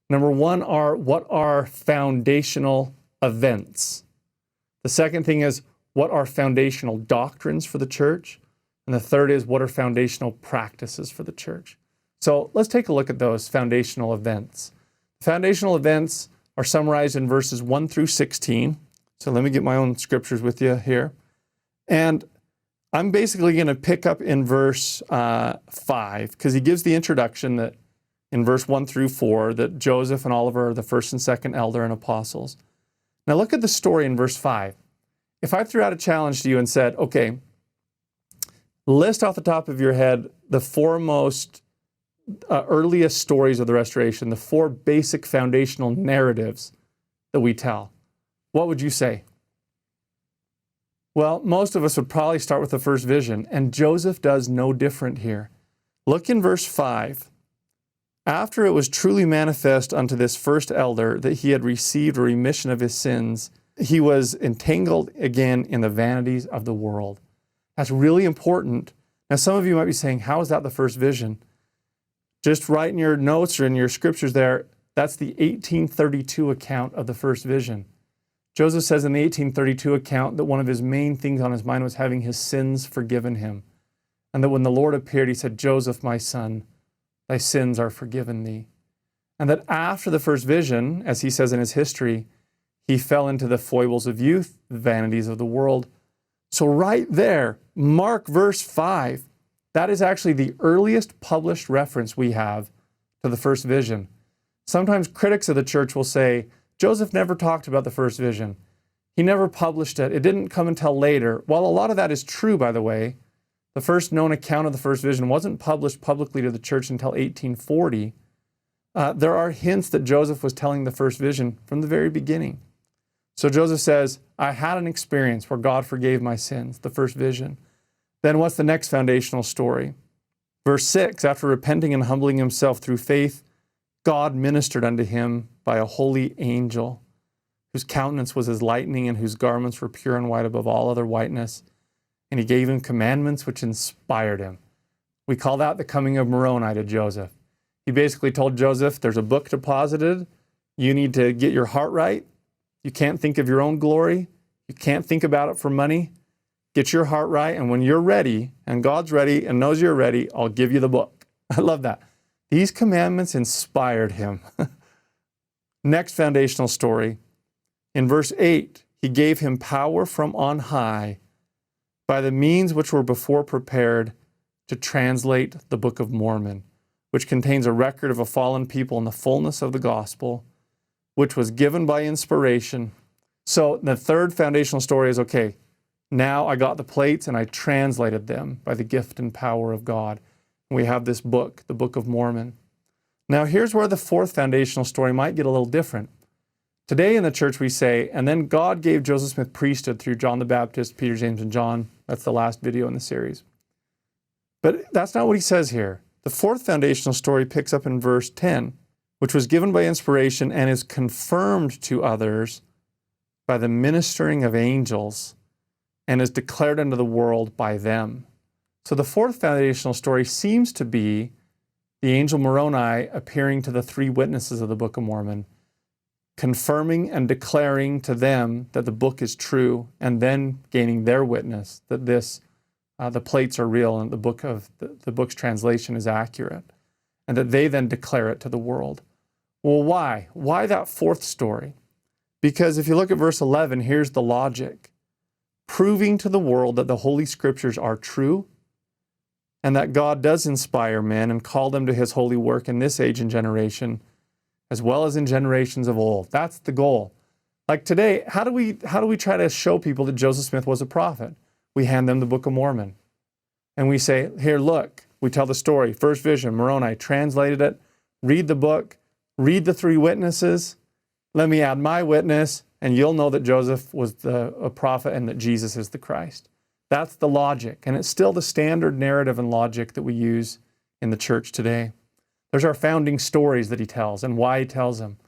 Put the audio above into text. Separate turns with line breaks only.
Number one are, what are foundational events? The second thing is, what are foundational doctrines for the church? And the third is, what are foundational practices for the church? So let's take a look at those foundational events. Foundational events are summarized in verses 1 through 16. So let me get my own scriptures with you here. And I'm basically going to pick up in verse 5, because he gives the introduction that in verse 1 through 4, that Joseph and Oliver are the first and second elder and apostles. Now look at the story in verse 5. If I threw out a challenge to you and said, okay, list off the top of your head the foremost earliest stories of the Restoration, the four basic foundational narratives that we tell, what would you say? Well, most of us would probably start with the first vision, and Joseph does no different here. Look in verse 5. After it was truly manifest unto this first elder that he had received a remission of his sins, he was entangled again in the vanities of the world. That's really important. Now, some of you might be saying, how is that the first vision? Just write in your notes or in your scriptures there, that's the 1832 account of the first vision. Joseph says in the 1832 account that one of his main things on his mind was having his sins forgiven him. And that when the Lord appeared, he said, Joseph, my son, thy sins are forgiven thee. And that after the first vision, as he says in his history, he fell into the foibles of youth, the vanities of the world. So right there, mark verse 5. That is actually the earliest published reference we have to the first vision. Sometimes critics of the church will say, Joseph never talked about the first vision. He never published it. It didn't come until later. While a lot of that is true, by the way, the first known account of the first vision wasn't published publicly to the church until 1840. There are hints that Joseph was telling the first vision from the very beginning. So Joseph says, I had an experience where God forgave my sins, the first vision. Then what's the next foundational story? Verse 6, after repenting and humbling himself through faith, God ministered unto him by a holy angel, whose countenance was as lightning and whose garments were pure and white above all other whiteness. And he gave him commandments which inspired him. We call that the coming of Moroni to Joseph. He basically told Joseph, there's a book deposited. You need to get your heart right. You can't think of your own glory. You can't think about it for money. Get your heart right, and when you're ready, and God's ready and knows you're ready, I'll give you the book. I love that. These commandments inspired him. Next foundational story. In verse 8, he gave him power from on high by the means which were before prepared to translate the Book of Mormon, which contains a record of a fallen people in the fullness of the gospel, which was given by inspiration. So the third foundational story is, okay, now I got the plates and I translated them by the gift and power of God. We have this book, the Book of Mormon. Now here's where the fourth foundational story might get a little different. Today in the church we say, and then God gave Joseph Smith priesthood through John the Baptist, Peter, James, and John. That's the last video in the series. But that's not what he says here. The fourth foundational story picks up in verse 10, which was given by inspiration and is confirmed to others by the ministering of angels and is declared unto the world by them. So the fourth foundational story seems to be the angel Moroni appearing to the three witnesses of the Book of Mormon, confirming and declaring to them that the book is true, and then gaining their witness that the plates are real and the book's translation is accurate, and that they then declare it to the world. Well, why? Why that fourth story? Because if you look at verse 11, here's the logic. Proving to the world that the Holy Scriptures are true and that God does inspire men and call them to his holy work in this age and generation, as well as in generations of old. That's the goal. Like today, how do we try to show people that Joseph Smith was a prophet? We hand them the Book of Mormon. And we say, here, look, we tell the story. First vision, Moroni translated it. Read the book. Read the three witnesses. Let me add my witness, and you'll know that Joseph was a prophet and that Jesus is the Christ. That's the logic, and it's still the standard narrative and logic that we use in the church today. There's our founding stories that he tells and why he tells them.